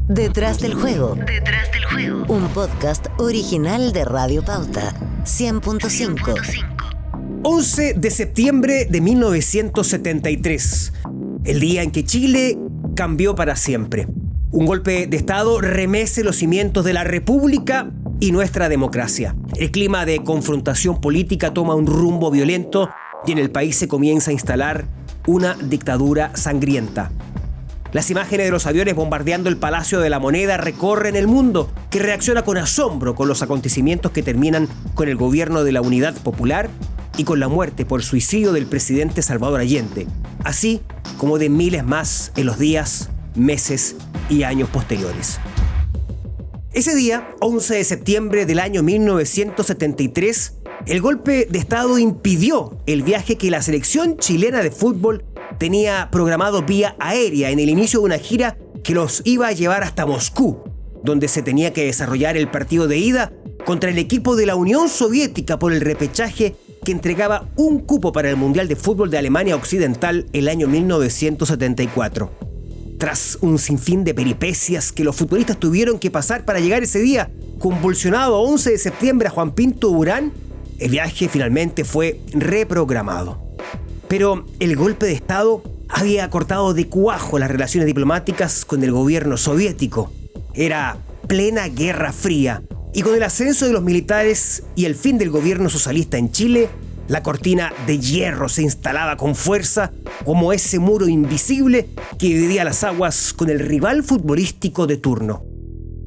Detrás del juego. Un podcast original de Radio Pauta 100.5. 11 de septiembre de 1973. El día en que Chile cambió para siempre. Un golpe de Estado remece los cimientos de la República y nuestra democracia. El clima de confrontación política toma un rumbo violento y en el país se comienza a instalar una dictadura sangrienta. Las imágenes de los aviones bombardeando el Palacio de la Moneda recorren el mundo, que reacciona con asombro con los acontecimientos que terminan con el gobierno de la Unidad Popular y con la muerte por suicidio del presidente Salvador Allende, así como de miles más en los días, meses y años posteriores. Ese día, 11 de septiembre del año 1973, el golpe de Estado impidió el viaje que la selección chilena de fútbol tenía programado vía aérea en el inicio de una gira que los iba a llevar hasta Moscú, donde se tenía que desarrollar el partido de ida contra el equipo de la Unión Soviética por el repechaje que entregaba un cupo para el Mundial de Fútbol de Alemania Occidental el año 1974. Tras un sinfín de peripecias que los futbolistas tuvieron que pasar para llegar ese día convulsionado 11 de septiembre a Juan Pinto Durán, el viaje finalmente fue reprogramado. Pero el golpe de Estado había cortado de cuajo las relaciones diplomáticas con el gobierno soviético. Era plena Guerra Fría, y con el ascenso de los militares y el fin del gobierno socialista en Chile, la cortina de hierro se instalaba con fuerza como ese muro invisible que dividía las aguas con el rival futbolístico de turno.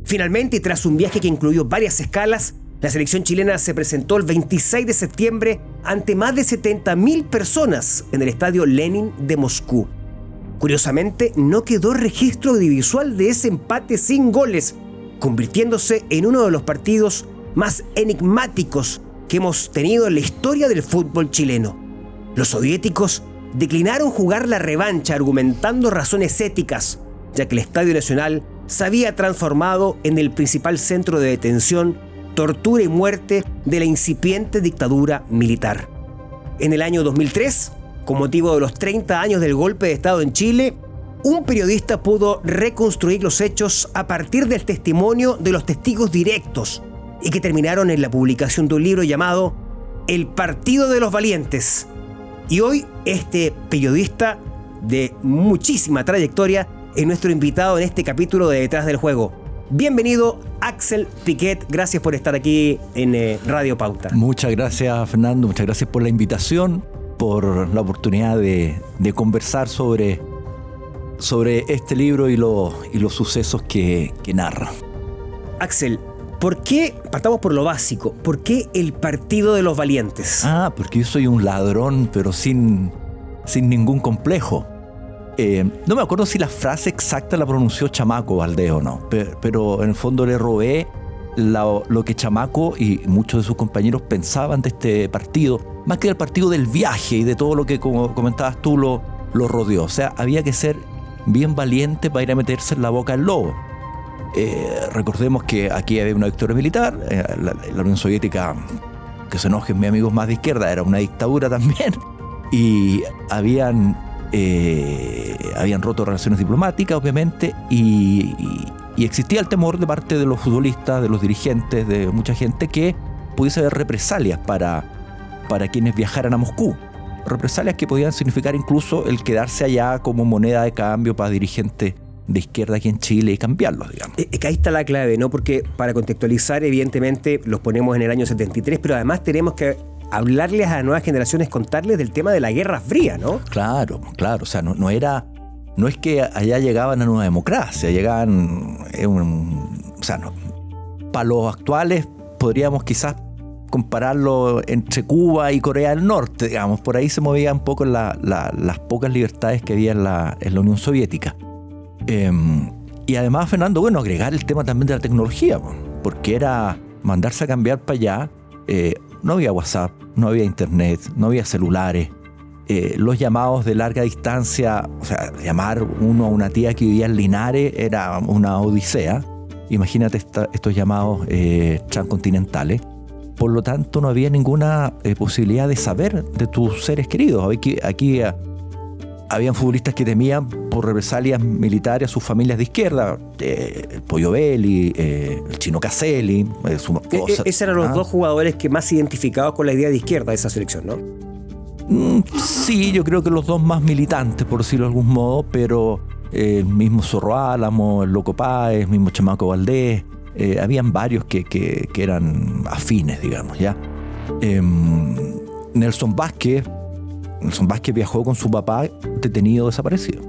Finalmente, y tras un viaje que incluyó varias escalas, la selección chilena se presentó el 26 de septiembre ante más de 70.000 personas en el estadio Lenin de Moscú. Curiosamente, no quedó registro audiovisual de ese empate sin goles, convirtiéndose en uno de los partidos más enigmáticos que hemos tenido en la historia del fútbol chileno. Los soviéticos declinaron jugar la revancha argumentando razones éticas, ya que el Estadio Nacional se había transformado en el principal centro de detención, tortura y muerte de la incipiente dictadura militar. En el año 2003, con motivo de los 30 años del golpe de Estado en Chile, un periodista pudo reconstruir los hechos a partir del testimonio de los testigos directos y que terminaron en la publicación de un libro llamado El Partido de los Valientes. Y hoy este periodista de muchísima trayectoria es nuestro invitado en este capítulo de Detrás del Juego. Bienvenido, Axel Piquet, gracias por estar aquí en Radio Pauta. Muchas gracias, Fernando, muchas gracias por la invitación, por la oportunidad de conversar sobre este libro y los sucesos que narra. Axel, ¿por qué, partamos por lo básico, por qué el Partido de los Valientes? Porque yo soy un ladrón, pero sin ningún complejo. No me acuerdo si la frase exacta la pronunció Chamaco Valdés o no, pero en el fondo le robé lo que Chamaco y muchos de sus compañeros pensaban de este partido, más que del partido del viaje y de todo lo que, como comentabas tú, lo rodeó. O sea, había que ser bien valiente para ir a meterse en la boca del lobo. Recordemos que aquí había una dictadura militar, la Unión Soviética, que se enojen mis amigos más de izquierda, era una dictadura también, y habían roto relaciones diplomáticas, obviamente, y existía el temor de parte de los futbolistas, de los dirigentes, de mucha gente, que pudiese haber represalias para quienes viajaran a Moscú. Represalias que podían significar incluso el quedarse allá como moneda de cambio para dirigentes de izquierda aquí en Chile y cambiarlos, digamos. Ahí está la clave, ¿no? Porque para contextualizar, evidentemente, los ponemos en el año 73, pero además tenemos que hablarles a las nuevas generaciones, contarles del tema de la Guerra Fría, ¿no? Claro. O sea, no es que allá llegaban a una democracia, llegaban para los actuales podríamos quizás compararlo entre Cuba y Corea del Norte, digamos. Por ahí se movían un poco las pocas libertades que había en la Unión Soviética. Y además, Fernando, agregar el tema también de la tecnología, porque era mandarse a cambiar para allá. No había WhatsApp, no había internet, no había celulares. Los llamados de larga distancia, o sea, llamar uno a una tía que vivía en Linares era una odisea. Imagínate estos llamados transcontinentales. Por lo tanto, no había ninguna posibilidad de saber de tus seres queridos. Aquí habían futbolistas que temían por represalias militares a sus familias de izquierda, el Pollo Belli, el Chino Caselli. Esos eran los dos jugadores que más identificados con la idea de izquierda de esa selección, ¿no? Sí, yo creo que los dos más militantes, por decirlo de algún modo, pero el mismo Zorro Álamo, el Loco Páez, el mismo Chamaco Valdés, habían varios que eran afines, digamos, ¿ya? Nelson Vázquez viajó con su papá detenido, desaparecido.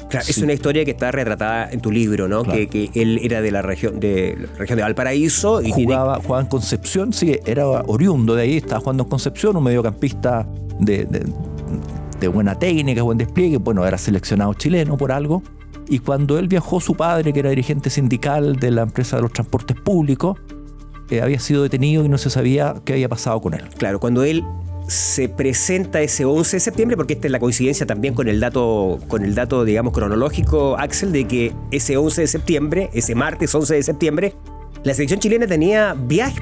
Claro, sí. Es una historia que está retratada en tu libro, ¿no? Claro. Que él era de la región de Valparaíso y jugaba en Concepción, sí, era oriundo de ahí, estaba jugando en Concepción, un mediocampista de buena técnica, buen despliegue, bueno, era seleccionado chileno por algo. Y cuando él viajó, su padre, que era dirigente sindical de la empresa de los transportes públicos, había sido detenido y no se sabía qué había pasado con él. Claro, cuando él se presenta ese 11 de septiembre, porque esta es la coincidencia también con el dato, digamos, cronológico, Axel, de que ese 11 de septiembre, ese martes 11 de septiembre, la selección chilena tenía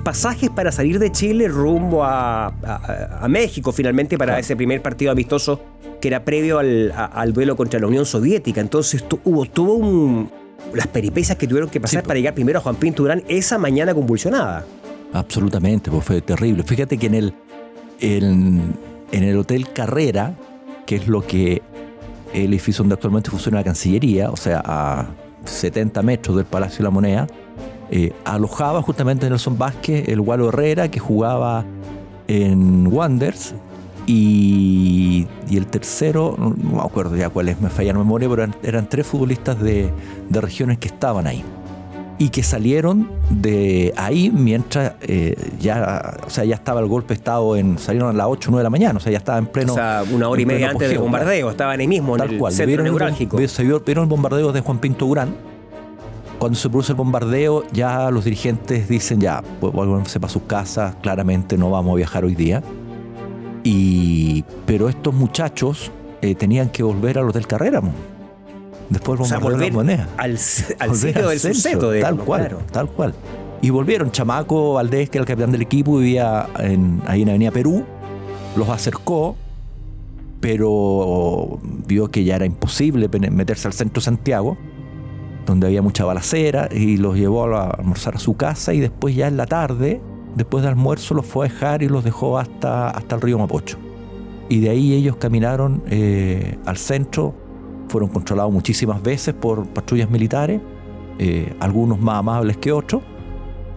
pasajes para salir de Chile rumbo a México, finalmente, para ese primer partido amistoso que era previo al duelo contra la Unión Soviética. Entonces tuvo las peripecias que tuvieron que pasar para llegar primero a Juan Pinto Durán esa mañana convulsionada. Absolutamente, pues fue terrible. Fíjate que en el Hotel Carrera, que es lo que el edificio donde actualmente funciona la Cancillería, o sea, a 70 metros del Palacio de la Moneda, alojaba justamente Nelson Vázquez, el Gualo Herrera, que jugaba en Wanderers, y el tercero, no me acuerdo ya cuál es, me falla la memoria, pero eran 3 futbolistas de regiones que estaban ahí y que salieron de ahí mientras ya estaba el golpe de estado, salieron a las 8 o 9 de la mañana, o sea, ya estaba en pleno. O sea, una hora y media antes del bombardeo, estaban ahí mismo, en el centro neurálgico. Vieron el bombardeo de Juan Pinto Durán. Cuando se produce el bombardeo, ya los dirigentes dicen, ya, pues vuélvanse para sus casas, claramente no vamos a viajar hoy día. Pero estos muchachos tenían que volver al Hotel Carrera, después del bombardeo de la Moneda. Al sitio del suceso. Tal cual. Y volvieron. Chamaco Valdés, que era el capitán del equipo, vivía ahí en Avenida Perú, los acercó, pero vio que ya era imposible meterse al centro de Santiago, donde había mucha balacera, y los llevó a almorzar a su casa, y después ya en la tarde, después del almuerzo, los fue a dejar y los dejó hasta el río Mapocho. Y de ahí ellos caminaron al centro, fueron controlados muchísimas veces por patrullas militares, algunos más amables que otros,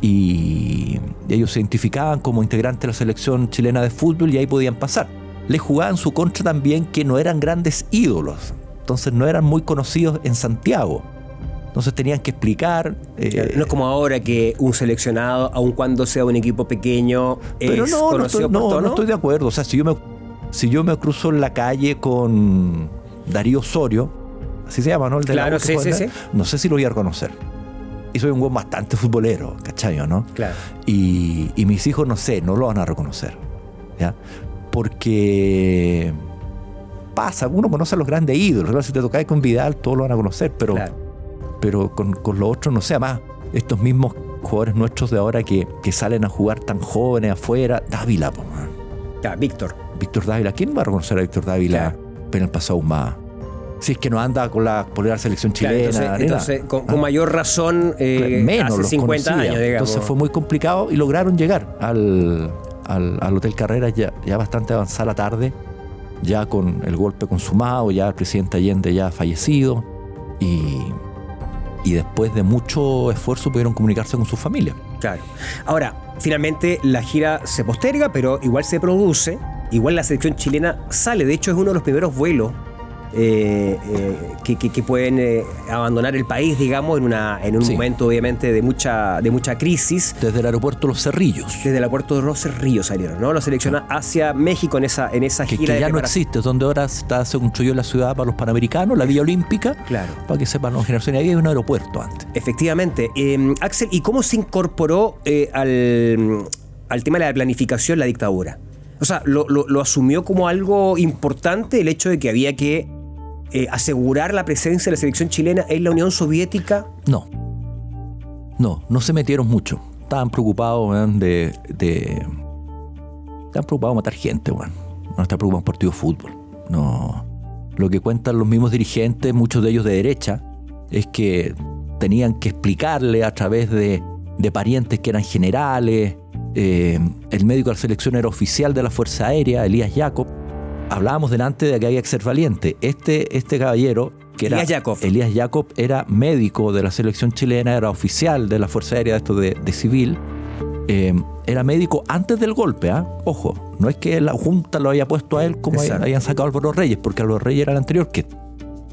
y ellos se identificaban como integrantes de la selección chilena de fútbol y ahí podían pasar. Les jugaban su contra también que no eran grandes ídolos, entonces no eran muy conocidos en Santiago. Entonces tenían que explicar. No es como ahora que un seleccionado, aun cuando sea un equipo pequeño, es conocido por todo, ¿no? No estoy de acuerdo. O sea, si yo me cruzo en la calle con Darío Osorio, así se llama, ¿no? Claro, sí. No sé si lo voy a reconocer. Y soy un güey bastante futbolero, ¿cachai, no? Claro. Y mis hijos, no lo van a reconocer, ¿ya? Porque pasa, uno conoce a los grandes ídolos. Si te tocáis con Vidal, todos lo van a conocer, pero... Claro. Pero con los otros, no sé, además, estos mismos jugadores nuestros de ahora que salen a jugar tan jóvenes afuera, Dávila, Víctor Dávila, ¿quién va a reconocer a Víctor Dávila en el pasado más? Si es que no anda con la selección chilena. Entonces con mayor razón, menos hace 50 años, digamos. Entonces fue muy complicado y lograron llegar al Hotel Carrera ya bastante avanzada la tarde, ya con el golpe consumado, ya el presidente Allende ya fallecido, y después de mucho esfuerzo pudieron comunicarse con su familia. Claro. Ahora, finalmente la gira se posterga, pero igual se produce, igual la selección chilena sale. De hecho, es uno de los primeros vuelos que pueden abandonar el país, digamos, en un momento obviamente de mucha crisis. Desde el aeropuerto de Los Cerrillos. Desde el aeropuerto de Los Cerrillos salieron, ¿no? Los selecciona hacia México en esa gira. Que ya no existe, donde ahora se construyó la ciudad para los panamericanos, la Villa Olímpica. Claro. Para que sepan las generaciones, había un aeropuerto antes. Efectivamente. Axel, ¿y cómo se incorporó al tema de la planificación la dictadura? O sea, ¿lo asumió como algo importante el hecho de que había que asegurar la presencia de la selección chilena en la Unión Soviética? No se metieron mucho. Estaban preocupados, estaban preocupados de matar gente, no estaban preocupados por un partido de fútbol. No. lo que cuentan los mismos dirigentes, muchos de ellos de derecha, es que tenían que explicarle a través de parientes que eran generales. El médico de la selección era oficial de la Fuerza Aérea, Elías Jacob. Hablábamos delante de que había que ser valiente. Este caballero, que era Elías Jacob, era médico de la selección chilena, era oficial de la Fuerza Aérea, esto de civil. Era médico antes del golpe, ¿eh? Ojo, no es que la Junta lo haya puesto a él como habían sacado a Álvaro Reyes, porque Álvaro Reyes era el anterior, que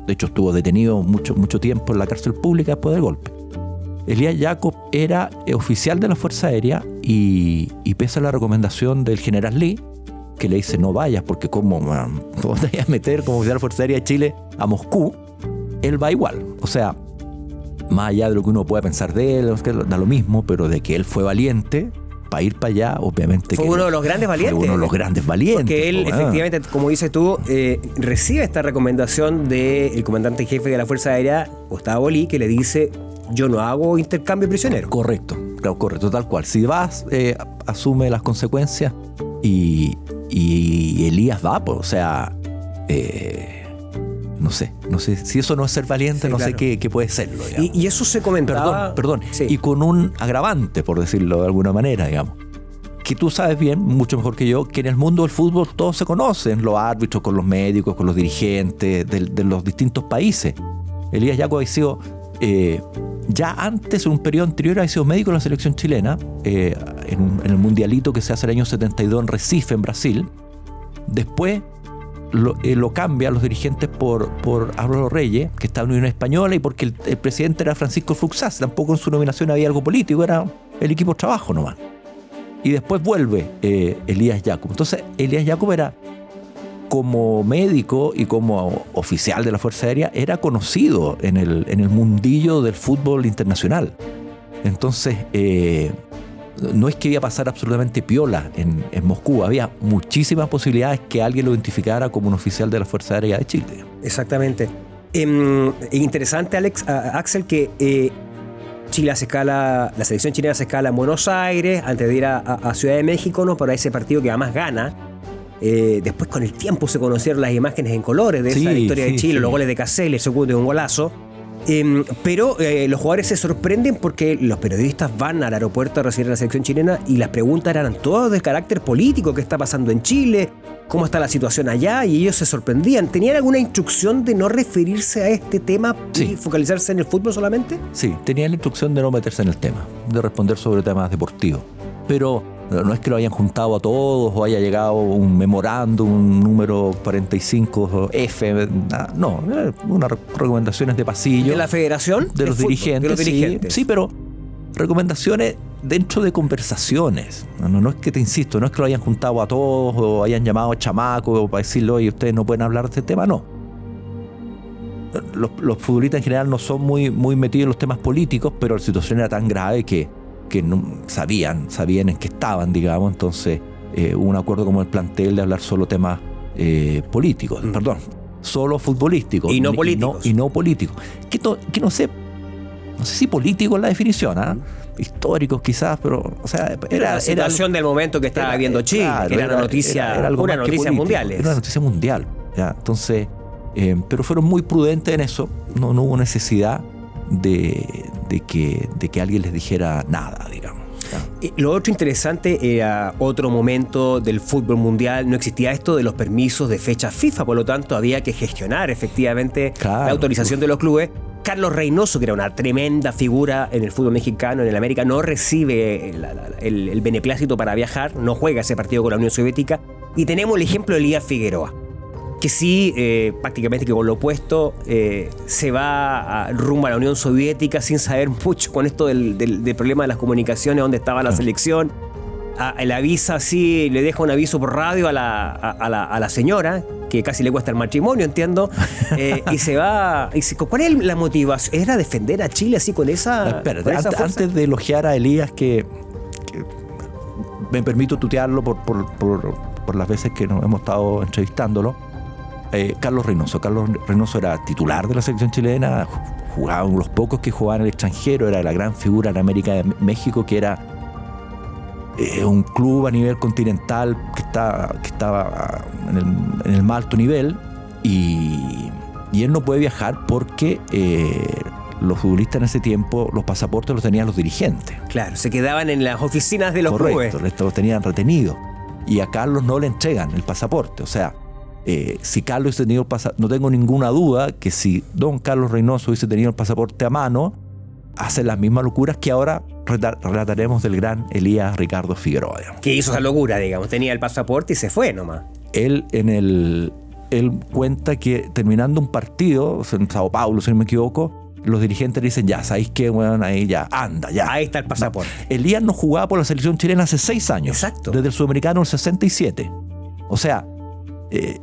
de hecho estuvo detenido mucho tiempo en la cárcel pública después del golpe. Elías Jacob era oficial de la Fuerza Aérea y pese a la recomendación del general Lee, que le dice no vayas porque ¿cómo te vas a meter como oficial de la Fuerza Aérea de Chile a Moscú? Él va igual. O sea, más allá de lo que uno pueda pensar de él, da lo mismo, pero de que él fue valiente para ir para allá, obviamente. Fue uno de los grandes valientes. Fue uno de los grandes valientes. Porque él, efectivamente, como dices tú, recibe esta recomendación del comandante en jefe de la Fuerza Aérea, Gustavo Lee, que le dice: yo no hago intercambio prisionero. Correcto, tal cual. Si vas, asume las consecuencias y Elías va, pues, o sea, no sé si eso no es ser valiente, sí, no claro. sé qué puede serlo. Y eso se comentaba. Perdón. Sí. Y con un agravante, por decirlo de alguna manera, digamos. Que tú sabes bien, mucho mejor que yo, que en el mundo del fútbol todos se conocen, los árbitros con los médicos, con los dirigentes de los distintos países. Elías Jacob ha sido, ya antes, en un periodo anterior, ha sido médico de la selección chilena, en el mundialito que se hace el año 72 en Recife, en Brasil. Después lo cambian los dirigentes por Álvaro Reyes, que estaba en Unión Española, y porque el presidente era Francisco Fuxás. Tampoco en su nominación había algo político, era el equipo de trabajo nomás. Y después vuelve Elías Jacob. Entonces Elías Jacob era, como médico y como oficial de la Fuerza Aérea, era conocido en el mundillo del fútbol internacional. Entonces no es que iba a pasar absolutamente piola en Moscú. Había muchísimas posibilidades que alguien lo identificara como un oficial de la Fuerza Aérea de Chile. Exactamente. Interesante, Axel, que Chile hace escala, la selección chilena hace escala en Buenos Aires antes de ir a Ciudad de México, ¿no? Para ese partido que además gana. Después, con el tiempo, se conocieron las imágenes en colores de esa victoria de Chile, los goles de Caselli, el segundo de un golazo. Pero los jugadores se sorprenden porque los periodistas van al aeropuerto a recibir a la selección chilena y las preguntas eran todas de carácter político: ¿qué está pasando en Chile? ¿Cómo está la situación allá? Y ellos se sorprendían. ¿Tenían alguna instrucción de no referirse a este tema y focalizarse en el fútbol solamente? Sí, tenían la instrucción de no meterse en el tema, de responder sobre temas deportivos. Pero no es que lo hayan juntado a todos o haya llegado un memorándum, un número 45F, no, unas recomendaciones de pasillo. ¿De la federación? De los dirigentes. Sí, pero recomendaciones dentro de conversaciones. No es que, te insisto, no es que lo hayan juntado a todos o hayan llamado a chamacos para decirle: oye, ustedes no pueden hablar de este tema, no. Los futbolistas en general no son muy metidos en los temas políticos, pero la situación era tan grave que no sabían en qué estaban, digamos. Entonces hubo un acuerdo como el plantel de hablar solo temas políticos, solo futbolísticos y no políticos. Y no políticos. Que no sé si político es la definición, históricos quizás, pero o sea, era la situación del momento que estaba viviendo Chile, claro, que era una noticia, una noticia mundial. Era una noticia mundial, ¿ya? Entonces, pero fueron muy prudentes en eso. No hubo necesidad de que alguien les dijera nada, digamos. Lo otro interesante era otro momento del fútbol mundial. No existía esto de los permisos de fecha FIFA, por lo tanto había que gestionar efectivamente la autorización de los clubes. Carlos Reynoso, que era una tremenda figura en el fútbol mexicano, en el América, no recibe el beneplácito para viajar, no juega ese partido con la Unión Soviética. Y tenemos el ejemplo de Elías Figueroa, que sí, prácticamente que con lo opuesto, se va rumbo a la Unión Soviética sin saber mucho con esto del problema de las comunicaciones, dónde estaba la selección. Le avisa así, le deja un aviso por radio a la señora, que casi le cuesta el matrimonio, entiendo, y se va. ¿Cuál es la motivación? ¿Era defender a Chile así con esa? Espérate, antes de elogiar a Elías, que me permito tutearlo por las veces que nos hemos estado entrevistándolo. Carlos Reynoso era titular de la selección chilena, jugaba los pocos que jugaban en el extranjero, era la gran figura en América de México, que era un club a nivel continental que estaba en el más alto nivel, y él no puede viajar porque los futbolistas en ese tiempo, los pasaportes los tenían los dirigentes. Claro, se quedaban en las oficinas de los clubes. Correcto, los tenían retenidos. Y a Carlos no le entregan el pasaporte. O sea, si Carlos hubiese tenido el pasaporte, no tengo ninguna duda que si don Carlos Reynoso hubiese tenido el pasaporte a mano, hace las mismas locuras que ahora relataremos del gran Elías Ricardo Figueroa, digamos. Que hizo esa locura, digamos. Tenía el pasaporte y se fue nomás. Él cuenta que terminando un partido en Sao Paulo, si no me equivoco, los dirigentes le dicen, ya, ¿sabéis qué? Bueno, ahí ya, anda, ya. Ahí está el pasaporte. Elías no jugaba por la selección chilena hace 6 años. Exacto. Desde el Sudamericano del 67. O sea,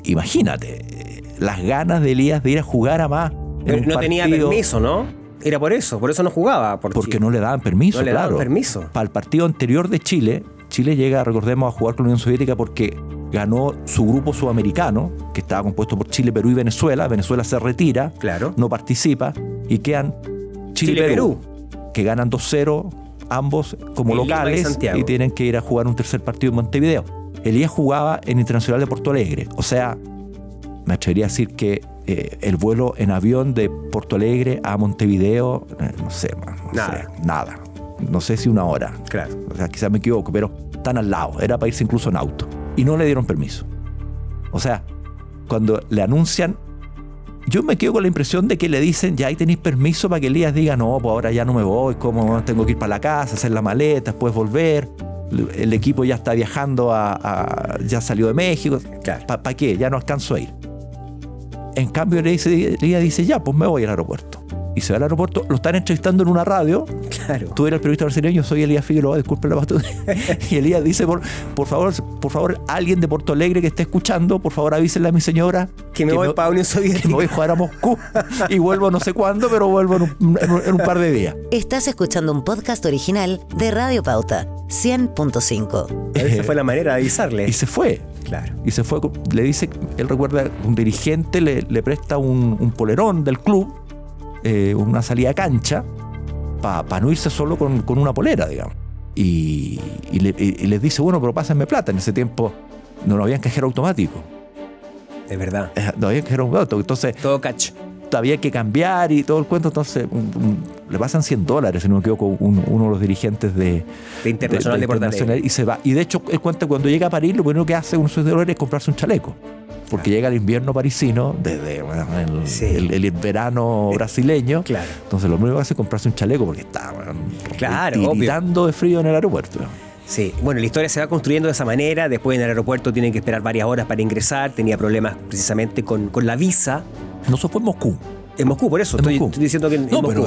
imagínate, las ganas de Elías de ir a jugar a más. Pero no tenía permiso, ¿no? Era por eso no jugaba. Porque no le daban permiso, no le claro. daban permiso. Para el partido anterior de Chile llega, recordemos, a jugar con la Unión Soviética porque ganó su grupo sudamericano, que estaba compuesto por Chile, Perú y Venezuela. Venezuela se retira, claro, no participa, y quedan Chile y Perú, que ganan 2-0 ambos como locales y tienen que ir a jugar un tercer partido en Montevideo. Elías jugaba en Internacional de Porto Alegre. O sea, me atrevería a decir que el vuelo en avión de Porto Alegre a Montevideo, no sé, nada. No sé si 1 hora. Claro. O sea, quizás me equivoco, pero están al lado. Era para irse incluso en auto. Y no le dieron permiso. O sea, cuando le anuncian, yo me quedo con la impresión de que le dicen, ya ahí tenéis permiso para que Elías diga, no, pues ahora ya no me voy, como tengo que ir para la casa, hacer la maleta, después volver. El equipo ya está viajando ya salió de México. Claro. ¿Para qué? Ya no alcanzo a ir. En cambio, Elías dice, ya, pues me voy al aeropuerto. Y se va al aeropuerto, lo están entrevistando en una radio. Claro. Tú eres el periodista brasileño, soy Elías Figueroa, disculpe la batuta. Y Elías dice, por favor, alguien de Porto Alegre que esté escuchando, por favor avísenle a mi señora que me voy para Unión Soviética. Que me voy a jugar a Moscú y vuelvo no sé cuándo, pero vuelvo en un par de días. Estás escuchando un podcast original de Radio Pauta, 100.5. Esa fue la manera de avisarle. Y se fue. Claro. Y se fue, le dice, él recuerda, un dirigente le presta un polerón del club, una salida a cancha, para no irse solo con una polera, digamos. Y les dice, bueno, pero pásenme plata. En ese tiempo no había cajero automático. Es verdad. No había cajero automático. Entonces, todo catch. Había que cambiar y todo el cuento. Entonces, le pasan $100, si no me equivoco, uno de los dirigentes de Internacional de Porto Alegre. Y se va. Y de hecho, él cuenta, cuando llega a París, lo primero que hace uno de sus $100 es comprarse un chaleco. Porque llega el invierno parisino, desde el verano brasileño. Claro. Entonces lo único que hace es comprarse un chaleco porque está tiritando de frío en el aeropuerto. Sí, bueno, la historia se va construyendo de esa manera. Después en el aeropuerto tienen que esperar varias horas para ingresar. Tenía problemas precisamente con la visa. No, eso fue en Moscú. En Moscú, por eso. Estoy diciendo que en Moscú. Pero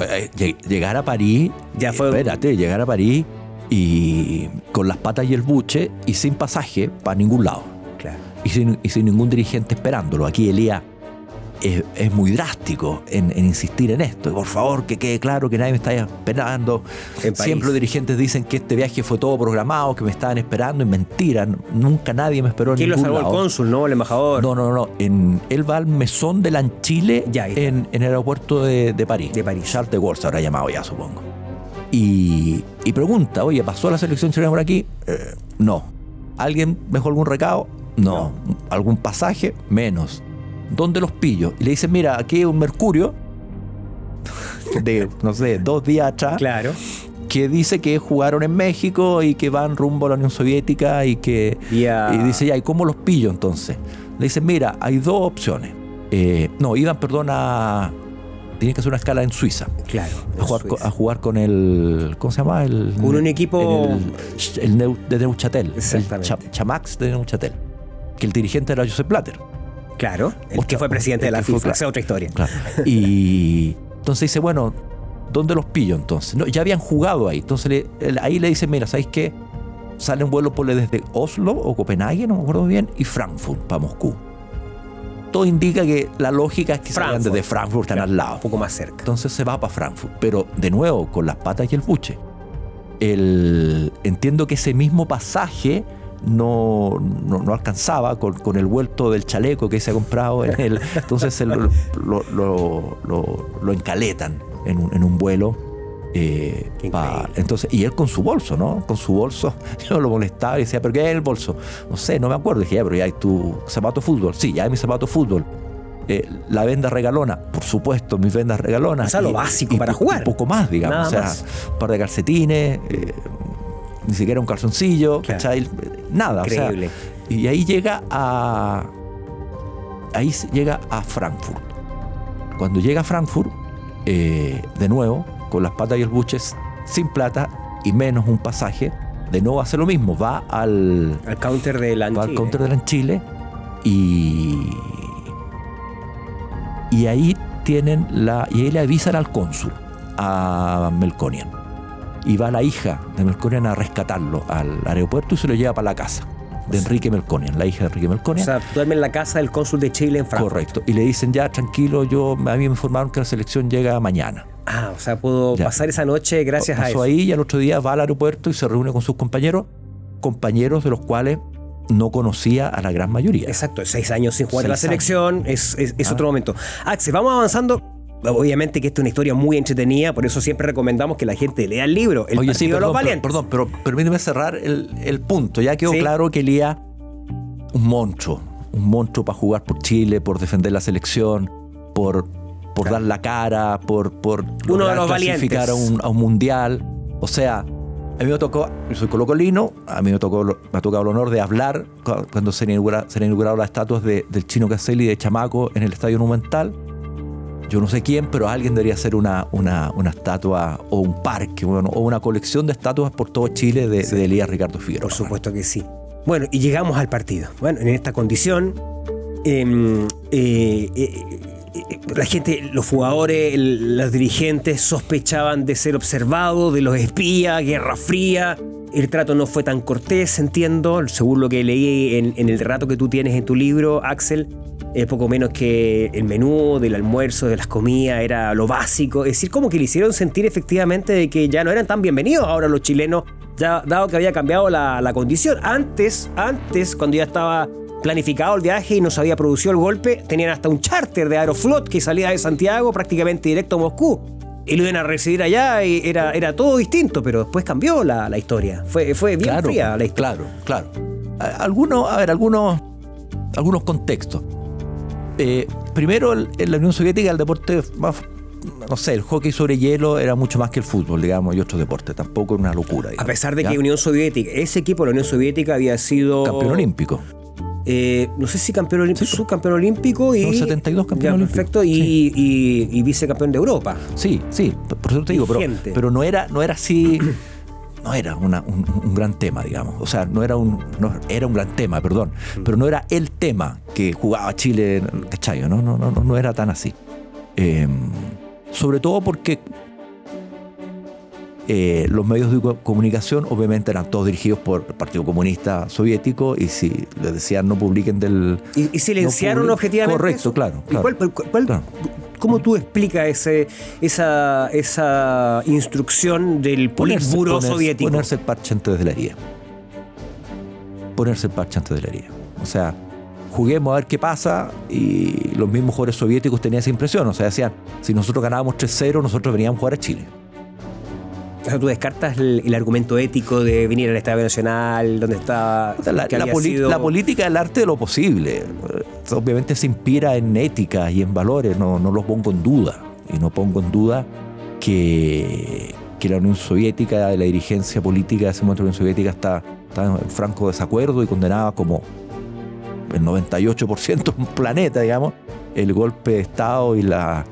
llegar a París, llegar a París y con las patas y el buche y sin pasaje para ningún lado. Claro. Y sin ningún dirigente esperándolo. Aquí Elías es muy drástico en insistir en esto. Por favor, que quede claro que nadie me está esperando. Siempre los dirigentes dicen que este viaje fue todo programado, que me estaban esperando. Y mentira, nunca nadie me esperó en ningún lado. ¿Quién lo salvó? ¿El cónsul, no? ¿El embajador? No. Él va al Mesón de Lanchile en el aeropuerto de París. De París. Charles de Gaulle se habrá llamado ya, supongo. Y pregunta, oye, ¿pasó la selección chilena por aquí? No. ¿Alguien dejó algún recado? No. ¿Algún pasaje? Menos. ¿Dónde los pillo? Y le dicen, mira, aquí hay un Mercurio de, no sé, 2 días atrás. Claro. Que dice que jugaron en México y que van rumbo a la Unión Soviética y que... Y dice, ya, ¿y cómo los pillo entonces? Le dicen, mira, hay 2 opciones. Iban, tienen que hacer una escala en Suiza. Claro. A jugar con el... ¿Cómo se llama? Con un equipo... de Neuchâtel. Exactamente. El Chamax de Neuchâtel. Que el dirigente era Josep Blatter. Claro. El que fue presidente de la FIFA. Esa es otra historia. Claro. Y entonces dice, bueno, ¿dónde los pillo entonces? No, ya habían jugado ahí. Entonces ahí le dicen, mira, ¿sabéis qué? Salen vuelos desde Oslo o Copenhague, no me acuerdo bien, y Frankfurt para Moscú. Todo indica que la lógica es que salgan desde Frankfurt, están al lado. Un poco más cerca. Entonces se va para Frankfurt. Pero de nuevo, con las patas y el buche. Entiendo que ese mismo pasaje no alcanzaba con el vuelto del chaleco que se ha comprado entonces lo encaletan en un vuelo. Entonces, y él con su bolso, ¿no? Con su bolso, yo lo molestaba y decía, ¿pero qué es el bolso? No sé, no me acuerdo. Dije, ya, pero ya hay tu zapato de fútbol. Sí, ya hay mi zapato de fútbol. La venda regalona, por supuesto, mis vendas regalonas. O sea, lo básico para jugar. Un poco más, digamos. Nada o sea, más. Un par de calcetines, ni siquiera un calzoncillo, Claro. ¿cachai? Nada. Increíble. O sea, y ahí llega a Frankfurt. Cuando llega a Frankfurt, de nuevo, con las patas y el buches, sin plata y menos un pasaje, de nuevo hace lo mismo, va al counter de la va al counter de Chile y ahí tienen y ahí le avisan al cónsul, a Melkonian, y va la hija de Melkonian a rescatarlo al aeropuerto y se lo lleva para la casa de Enrique Melkonian, la hija de Enrique Melkonian. O sea, duerme en la casa del cónsul de Chile en Frankfurt. Correcto. Y le dicen, ya, tranquilo, a mí me informaron que la selección llega mañana. Ah, o sea, puedo Ya. pasar esa noche gracias a Pasó eso. ahí y al otro día va al aeropuerto y se reúne con sus compañeros de los cuales no conocía a la gran mayoría. Exacto, 6 años sin jugar en la 6 años. selección, es otro momento. Axel, vamos avanzando. Obviamente que esta es una historia muy entretenida, por eso siempre recomendamos que la gente lea el libro, El Partido de los Valientes. Perdón, pero permíteme cerrar el punto. Ya quedó Sí. claro que Elías, un monstruo para jugar por Chile, por defender la selección, por dar la cara, por Uno de los clasificar valientes. a un mundial. O sea, a mí me tocó, yo soy colocolino, a mí me ha tocado el honor de hablar cuando se han inaugurado las estatuas del Chino Caselli y de Chamaco en el Estadio Monumental. Yo no sé quién, pero alguien debería hacer una estatua o un parque, bueno, o una colección de estatuas por todo Chile de Elías Ricardo Figueroa. Por supuesto que sí. Bueno, y llegamos al partido. Bueno, en esta condición, la gente, los jugadores, los dirigentes sospechaban de ser observados, de los espías, Guerra Fría. El trato no fue tan cortés, entiendo, según lo que leí en el relato que tú tienes en tu libro, Axel. Poco menos que el menú, del almuerzo, de las comidas, era lo básico. Es decir, como que le hicieron sentir efectivamente de que ya no eran tan bienvenidos ahora los chilenos, ya dado que había cambiado la condición. Antes, cuando ya estaba planificado el viaje y no se había producido el golpe, tenían hasta un charter de Aeroflot que salía de Santiago prácticamente directo a Moscú. Y lo iban a recibir allá y era todo distinto, pero después cambió la historia. Fue bien fría la historia. Claro. Algunos contextos. Primero, en la Unión Soviética el deporte más, no sé, el hockey sobre hielo era mucho más que el fútbol, digamos, y otros deportes. Tampoco era una locura, digamos. A pesar de que Unión Soviética, ese equipo de la Unión Soviética había sido Campeón olímpico. No sé si campeón olímpico, subcampeón olímpico y... No, 72 campeón olímpico. Perfecto, y vicecampeón de Europa. Sí, por eso te digo, pero no era así... No era un gran tema, digamos. O sea, era un gran tema, perdón. Pero no era el tema que jugaba Chile, ¿cachai? No era tan así. Sobre todo porque los medios de comunicación obviamente eran todos dirigidos por el Partido Comunista Soviético, y si les decían no publiquen del... ¿Y silenciaron objetivamente Correcto, eso? claro. Claro. ¿Cómo tú explicas esa instrucción del Politburo soviético? Ponerse el parche antes de la herida. O sea, juguemos a ver qué pasa, y los mismos jugadores soviéticos tenían esa impresión. O sea, decían, si nosotros ganábamos 3-0, nosotros veníamos a jugar a Chile. O sea, tú descartas el argumento ético de venir al Estadio Nacional, donde está... La política es el arte de lo posible. Obviamente se inspira en ética y en valores, no los pongo en duda. Y no pongo en duda que la Unión Soviética, la dirigencia política de ese momento de la Unión Soviética está en franco desacuerdo y condenaba como el 98% de un planeta, digamos, el golpe de Estado y la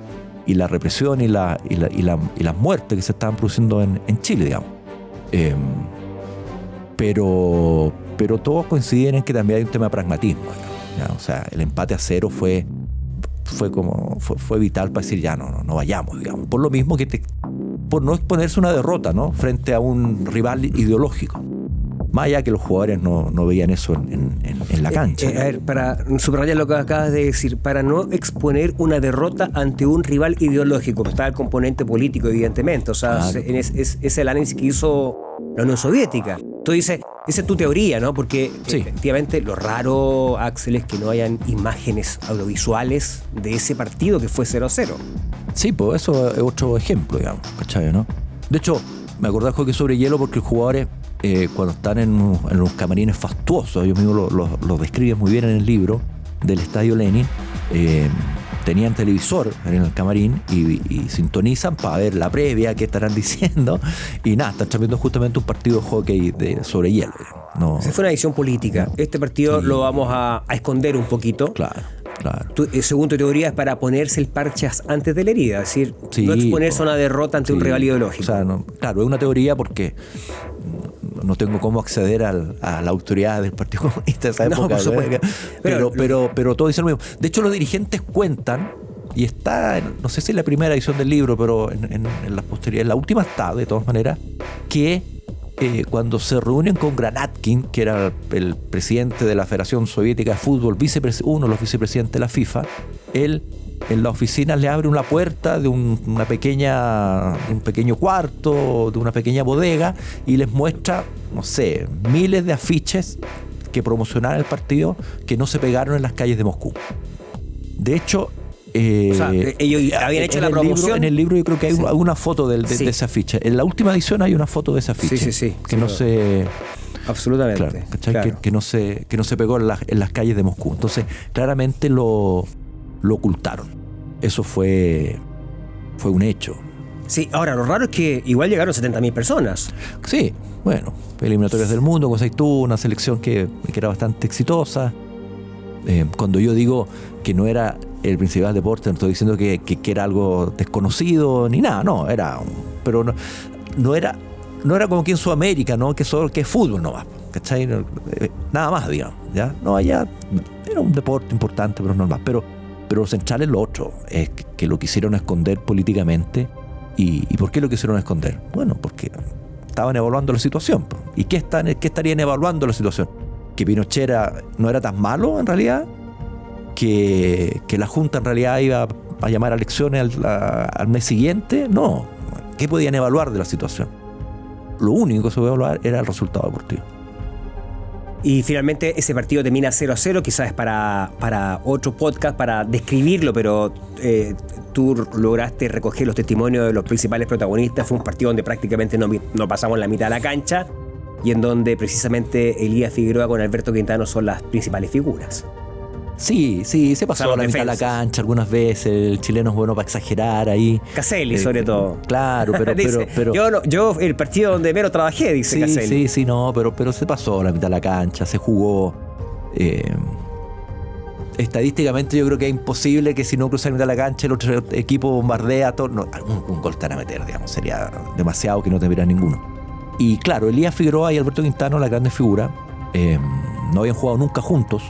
represión y las muertes que se estaban produciendo en Chile, digamos. Pero todos coinciden en que también hay un tema de pragmatismo, ¿ya? O sea, el empate a 0 fue vital para decir ya no vayamos, digamos. Por lo mismo por no exponerse una derrota, ¿no? Frente a un rival ideológico. Más allá que los jugadores no veían eso en la cancha. A ver, para subrayar lo que acabas de decir, para no exponer una derrota ante un rival ideológico, está el componente político, evidentemente. O sea, claro. es el análisis que hizo la Unión Soviética. Tú dices, esa es tu teoría, ¿no? Porque sí, efectivamente lo raro, Axel, es que no hayan imágenes audiovisuales de ese partido que fue 0-0. Sí, pues eso es otro ejemplo, digamos, ¿cachai, no? De hecho, me acordé del hockey sobre hielo porque los jugadores, cuando están en los camarines fastuosos, ellos mismos los describen muy bien en el libro del Estadio Lenin, tenían televisor en el camarín y sintonizan para ver la previa, qué estarán diciendo, y nada, están transmitiendo justamente un partido de hockey sobre hielo. No. Esa fue una decisión política. Este partido lo vamos a esconder un poquito. Claro. Según tu teoría, es para ponerse el parche antes de la herida, es decir, no exponerse a una derrota ante un rival ideológico. O sea, claro, es una teoría porque no tengo cómo acceder a la autoridad del Partido Comunista de esa época. Por supuesto. Pero todos dicen lo mismo. De hecho, los dirigentes cuentan, y está, no sé si en la primera edición del libro, pero en la última está, de todas maneras, que cuando se reúnen con Granatkin, que era el presidente de la Federación Soviética de Fútbol, uno de los vicepresidentes de la FIFA, él en la oficina le abre una puerta de un pequeño cuarto, de una pequeña bodega, y les muestra, no sé, miles de afiches que promocionaban el partido que no se pegaron en las calles de Moscú. De hecho, ellos habían hecho la promoción. En el libro yo creo que hay una foto de ese afiche. En la última edición hay una foto de ese afiche. Sí. Que no se... Absolutamente. Claro. Que no se pegó en las calles de Moscú. Entonces, claramente lo ocultaron. Eso fue un hecho. Sí, ahora lo raro es que igual llegaron 70.000 personas. Sí, bueno, eliminatorias del mundo, con una selección que era bastante exitosa. Cuando yo digo que no era el principal deporte, no estoy diciendo que era algo desconocido ni nada, no, pero no era como aquí en Sudamérica, ¿no? Que es fútbol nomás, ¿cachai? Nada más, digamos, ¿ya? No, allá era un deporte importante, pero normal. Pero lo central es lo otro, es que lo quisieron esconder políticamente. ¿Y por qué lo quisieron esconder? Bueno, porque estaban evaluando la situación. ¿Y qué estarían evaluando la situación? Que Pinochet no era tan malo en realidad, que la Junta en realidad iba a llamar a elecciones al mes siguiente. No, ¿qué podían evaluar de la situación? Lo único que se podía evaluar era el resultado deportivo. Y finalmente ese partido termina 0-0, quizás es para otro podcast, para describirlo, pero tú lograste recoger los testimonios de los principales protagonistas. Fue un partido donde prácticamente no pasamos la mitad de la cancha y en donde precisamente Elías Figueroa con Alberto Quintano son las principales figuras. Sí, se pasó la mitad de la cancha algunas veces. El chileno es bueno para exagerar ahí. Caselli, sobre todo. Claro, pero yo el partido donde menos trabajé, dice Caselli. Sí, no, pero se pasó la mitad de la cancha, se jugó. Estadísticamente yo creo que es imposible que si no cruza la mitad de la cancha el otro equipo bombardea todo. No, un gol te van a meter, digamos. Sería demasiado que no te viera ninguno. Y claro, Elías Figueroa y Alberto Quintano, la grande figura, no habían jugado nunca juntos.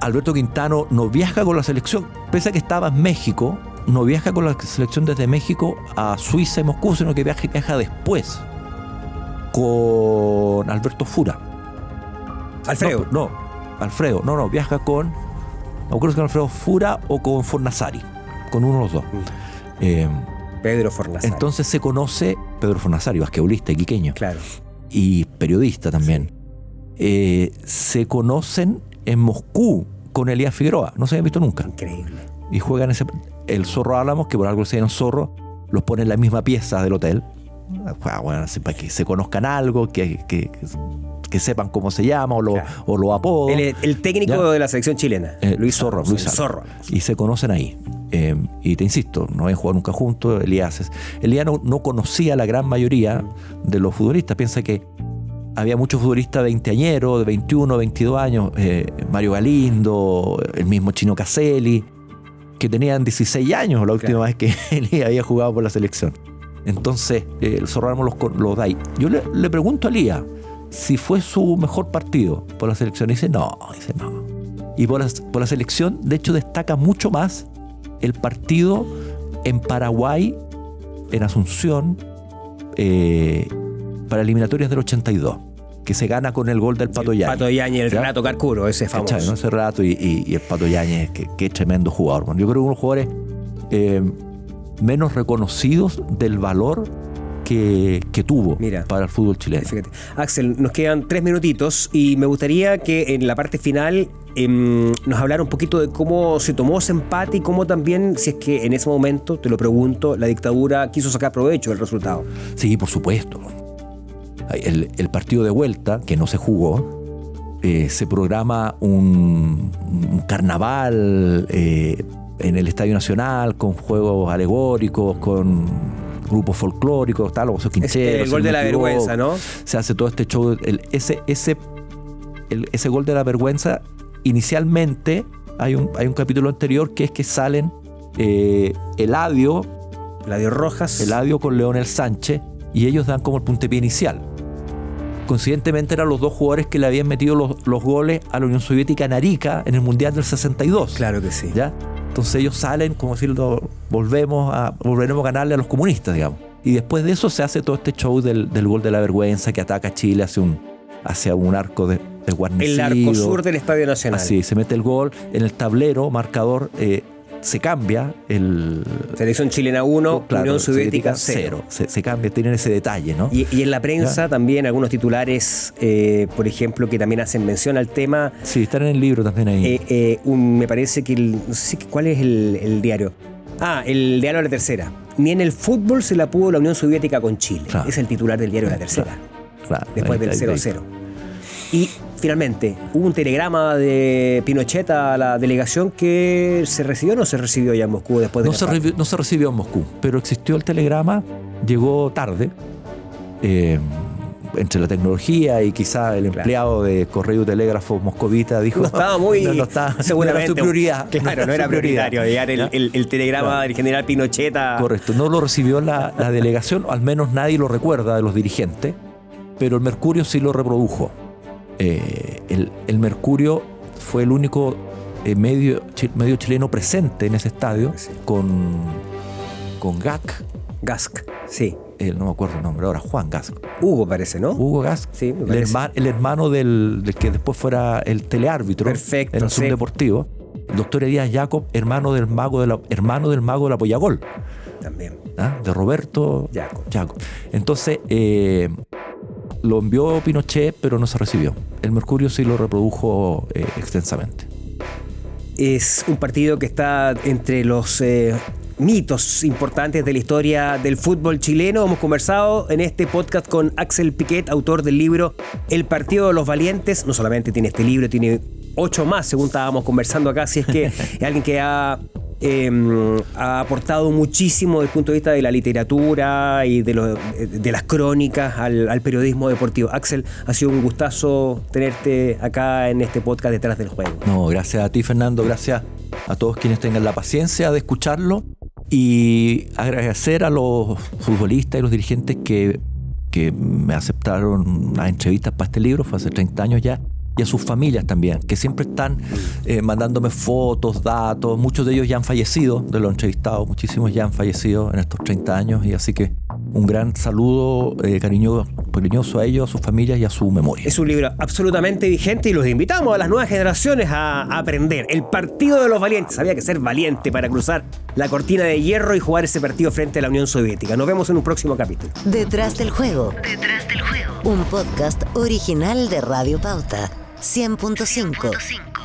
Alberto Quintano no viaja con la selección, pese a que estaba en México, no viaja con la selección desde México a Suiza y Moscú, sino que viaja después con Alberto Fura. Alfredo. Alfredo, viaja con, no recuerdo si con Alfredo Fura o con Fornasari, con uno de los dos. Pedro Fornasari. Entonces se conoce Pedro Fornasari, basquetbolista iquiqueño. Claro. Y periodista también. Sí. Se conocen en Moscú con Elías Figueroa, no se habían visto nunca. Increíble. Y juegan el Zorro Álamos, que por algo se llama Zorro, los pone en la misma pieza del hotel. Bueno, para que se conozcan algo, que sepan cómo se llama o lo apodo. El técnico, ¿ya?, de la selección chilena, Luis Zorro. Y se conocen ahí. Y te insisto, no habían jugado nunca juntos. Elías no conocía a la gran mayoría de los futbolistas. Piensa que había muchos futbolistas veinteañeros, de 21, 22 años, Mario Galindo, el mismo Chino Caselli, que tenían 16 años la última vez que Elías había jugado por la selección. Entonces, el Zorro Álamos los da ahí. Yo le pregunto a Elías si fue su mejor partido por la selección. Y dice no. Y por la selección, de hecho, destaca mucho más el partido en Paraguay, en Asunción, para eliminatorias del 82, que se gana con el gol del Pato Yáñez. Pato Yáñez, el Renato Carcuro, ese famoso. ¿No? Ese Renato y el Pato Yáñez, que es tremendo jugador. Bueno, yo creo que uno de los jugadores menos reconocidos del valor que tuvo para el fútbol chileno. Fíjate. Axel, nos quedan 3 minutitos y me gustaría que en la parte final nos hablara un poquito de cómo se tomó ese empate y cómo también, si es que en ese momento, te lo pregunto, la dictadura quiso sacar provecho del resultado. Sí, por supuesto. El partido de vuelta, que no se jugó, se programa un carnaval en el Estadio Nacional con juegos alegóricos, con grupos folclóricos, tal, o esos quincheros. El gol de la vergüenza, ¿no? Se hace todo este show. Ese gol de la vergüenza, inicialmente hay un capítulo anterior que es que salen Eladio Rojas, Eladio con Leonel Sánchez, y ellos dan como el puntapié inicial. Coincidentemente eran los dos jugadores que le habían metido los goles a la Unión Soviética en Arica en el Mundial del 62. Claro que sí. ¿Ya? Entonces ellos salen, como decirlo, volveremos a ganarle a los comunistas, digamos. Y después de eso se hace todo este show del gol de la vergüenza que ataca a Chile hacia un arco de guarnecido. El arco sur del Estadio Nacional. Así, se mete el gol en el tablero, marcador, se cambia el... Selección chilena 1, claro, Unión Soviética 0. Se cambia, tienen ese detalle, ¿no? Y en la prensa también algunos titulares, por ejemplo, que también hacen mención al tema. Sí, están en el libro también ahí. Me parece que no sé cuál es el diario. El diario de La Tercera. Ni en el fútbol se la pudo la Unión Soviética con Chile. Claro. Es el titular del diario de La Tercera. Claro. Después del 0-0. Y finalmente, hubo un telegrama de Pinochet a la delegación que se recibió o no se recibió ya en Moscú después de no se recibió en Moscú, pero existió el telegrama, llegó tarde, entre la tecnología y quizá el empleado de correo y telégrafo moscovita dijo... No estaba muy... No estaba, seguramente. No era su prioridad. Claro, no era prioritario llegar el telegrama del general Pinochet a... Correcto, no lo recibió la delegación, al menos nadie lo recuerda de los dirigentes, pero el Mercurio sí lo reprodujo. El Mercurio fue el único medio chileno presente en ese estadio, sí, con Gask, sí. No me acuerdo el nombre ahora, Juan Gask. Hugo parece, ¿no? Hugo Gask, sí, el hermano del que después fuera el teleárbitro. Perfecto, en el subdeportivo. El doctor Elías Jacob, hermano del mago de la Pollagol. También. De Roberto Jacob. Entonces, lo envió Pinochet, pero no se recibió. El Mercurio sí lo reprodujo extensamente. Es un partido que está entre los mitos importantes de la historia del fútbol chileno. Hemos conversado en este podcast con Axel Piquet, autor del libro El Partido de los Valientes. No solamente tiene este libro, tiene 8 más, según estábamos conversando acá. Así es que es alguien que ha aportado muchísimo desde el punto de vista de la literatura y de las crónicas al periodismo deportivo. Axel, ha sido un gustazo tenerte acá en este podcast Detrás del Juego. No, gracias a ti, Fernando, gracias a todos quienes tengan la paciencia de escucharlo y agradecer a los futbolistas y los dirigentes que me aceptaron las entrevistas para este libro, fue hace 30 años ya. Y a sus familias también, que siempre están mandándome fotos, datos. Muchos de ellos ya han fallecido, de los entrevistados, muchísimos ya han fallecido en estos 30 años. Y así que un gran saludo cariñoso a ellos, a sus familias y a su memoria. Es un libro absolutamente vigente y los invitamos a las nuevas generaciones a aprender. El Partido de los Valientes. Había que ser valiente para cruzar la cortina de hierro y jugar ese partido frente a la Unión Soviética. Nos vemos en un próximo capítulo. Detrás del Juego. Detrás del Juego. Un podcast original de Radio Pauta. 100.5.